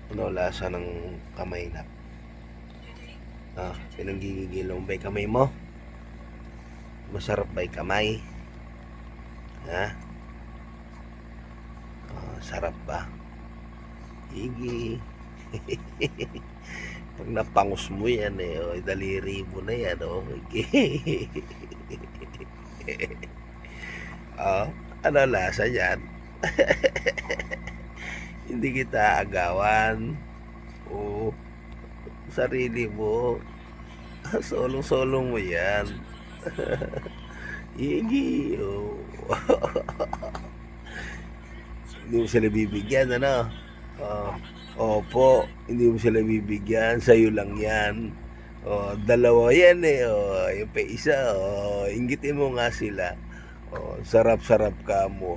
Ano lasa ng kamay na? Pinanggigigil mo ba yung kamay mo? Masarap ba yung kamay? Ha? Sarap ba? Higi. Pag napangus mo yan daliri mo na yan ano lasa yan? Hindi kita agawan. O sarili mo. Solong-solong mo yan. Higi. Hindi mo sila bibigyan, ano? Opo, hindi mo sila bibigyan. Sa'yo lang yan. Dalawa yan yung pa isa. Inggitin mo nga sila. Sarap-sarap ka mo.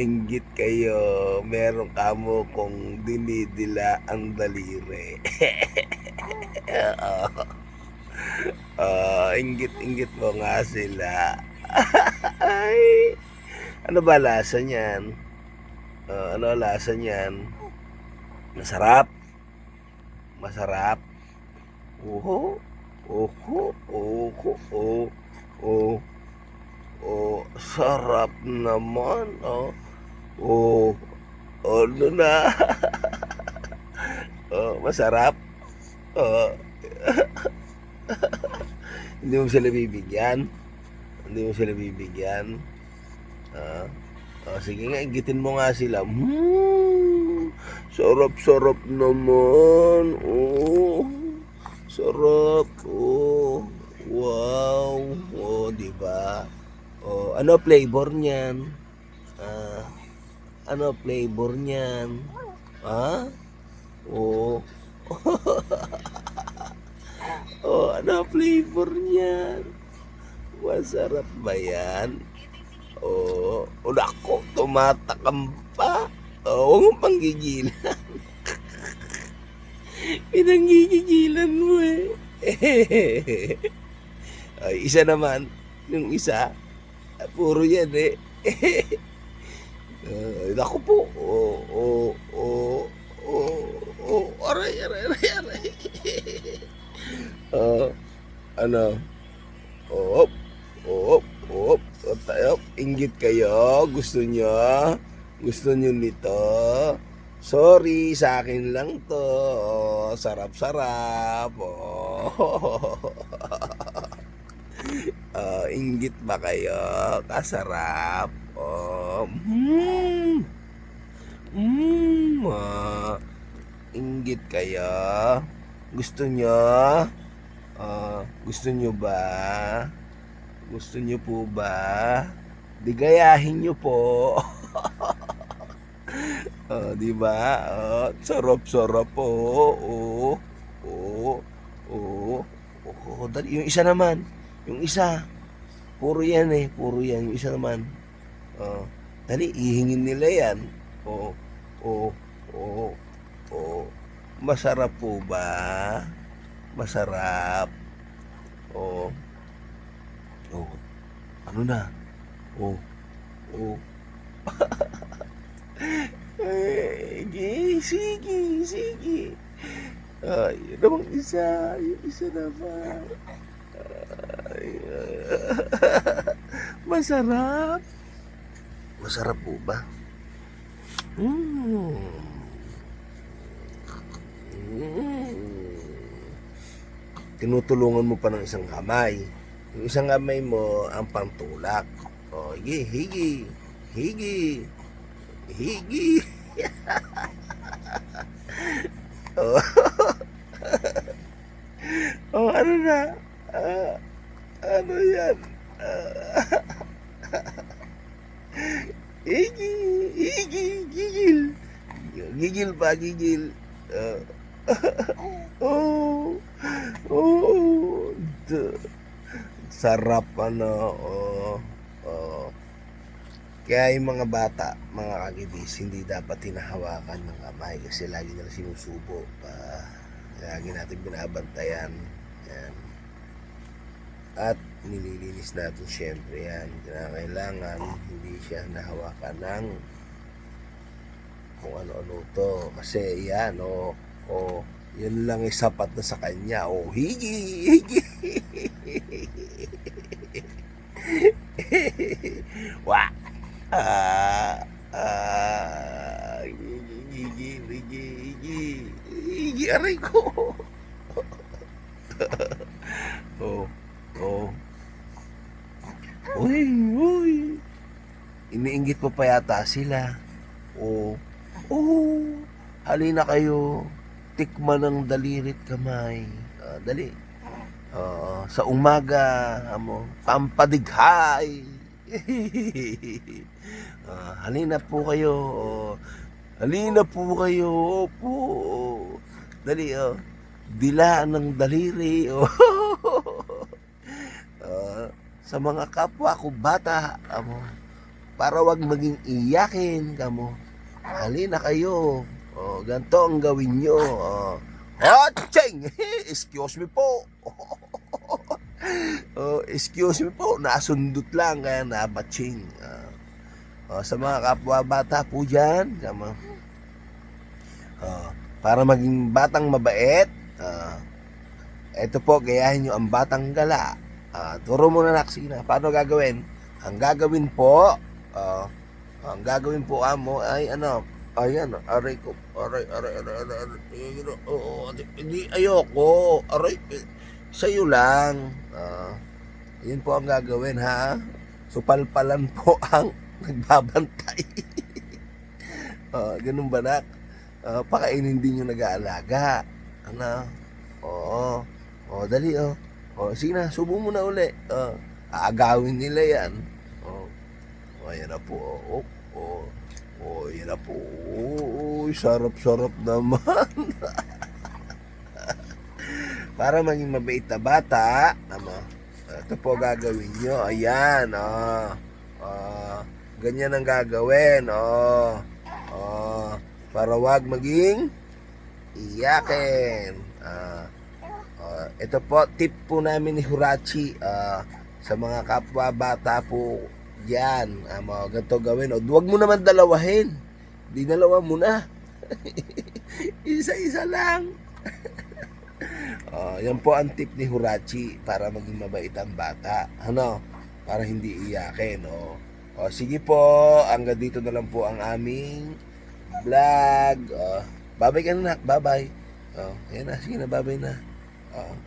Inggit kayo. Meron ka mo kung dinidila ang daliri. Inggit-inggit mo nga sila. Ay, ano ba lasa niyan? Ano lasa niyan? Masarap? Masarap? Oho, oho, oho, oh, oh, oh, sarap naman, ano na? Masarap? Oh, hindi mo sila bibigyan? Hindi mo sila bibigyan? Sige nga, inggitin mo nga sila. Sarap-sarap naman. Sarap. Wow. Diba? Ano flavor niyan? Ano flavor niyan? Ha? Oh. Ano flavor niyan? Masarap ba yan? Nako, tumatakam pa. Huwag mong panggigilan. Pinanggigigilan mo Ay, isa naman. Yung isa, puro yan Nako po. Aray, aray, aray, aray. Ano? Op, op, op. Tayo, inggit kayo. Gusto nyo nito. Sorry, sa akin lang to. Sarap-sarap. Inggit ba kayo? Kasarap. Inggit kayo. Gusto nyo? Gusto nyo ba? Gusto nyo po ba? Di gayahin nyo po. Di ba? Sarap-sarap po. Dali, yung isa naman. Yung isa. Puro yan Puro yan. Yung isa naman. Dali, ihingin nila yan. Masarap po ba? Masarap. Ano na? Sige. Yun namang isa. Yung isa naman. Masarap. Masarap po ba? Tinutulungan mo pa ng isang kamay. Yung isang kamay mo ang pantulak. Higi. Ano na? Ano yan? Gigil. Gigil pa, gigil. Sarap Kaya yung mga bata, mga kagibis, hindi dapat hinahawakan ng kamay kasi lagi nila sinusubo pa. Lagi natin binabantayan. Yan. At nililinis natin syempre yan. Kailangan hindi siya nahawakan ng kung ano-ano to. Kasi yan, yun lang ay sapat na sa kanya. Higi. Wah. Higi, aray ko. Oh, oh. Uy. Iniinggit mo pa yata sila. Oh, halina kayo. Tikman ng dalirit kamay. Dali. Sa umaga, pampadighay. Halina po kayo. Halina po kayo. Opo. Dali, dilaan ng daliri. Sa mga kapwa ko bata, para wag maging iyakin kamo. Halina kayo. Ganito ang gawin nyo. Cheng! Excuse me po. Excuse me po. Nasundot lang kaya nabatching. Sa mga kapwa bata po dyan, kamo. Para maging batang mabait, ito po, gayahin nyo ang batang gala. Turo mo na Naksina, paano gagawin? Ang gagawin po amo ay ayan, aray ko, aray, hindi, ayoko, aray, sa'yo lang. Yun po ang gagawin, ha? Supalpalan po ang nagbabantay. Ganun ba, Nak? Pakainin din yung nag-aalaga. Dali, sige na, subo mo na uli. Aagawin nila yan. Ayan na po. Ayan na po. Sarap-sarap naman. Para maging mabait na bata, ito po gagawin nyo. Ayan, ganyan ang gagawin. Para wag maging iyakin. Ito po, tip po namin ni Hurachi sa mga kapwa bata po yan. Ganito gawin. Huwag mo naman dalawahin. Dinalawa mo na. Isa-isa lang. Yan po ang tip ni Hurachi para maging mabait ang bata. Para hindi iyakin. Sige po, hanggang dito na lang po ang aming vlog. Babay ka na, bye-bye. Ayan na, sige na, babay na.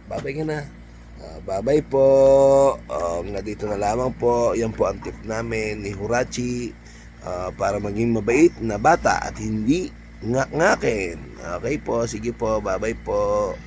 Babay ka na. Babay po. Hanggang dito na lamang po. Yan po ang tip namin ni Hurachi para maging mabait na bata at hindi ngak-ngakin. Okay po, sige po, babay po.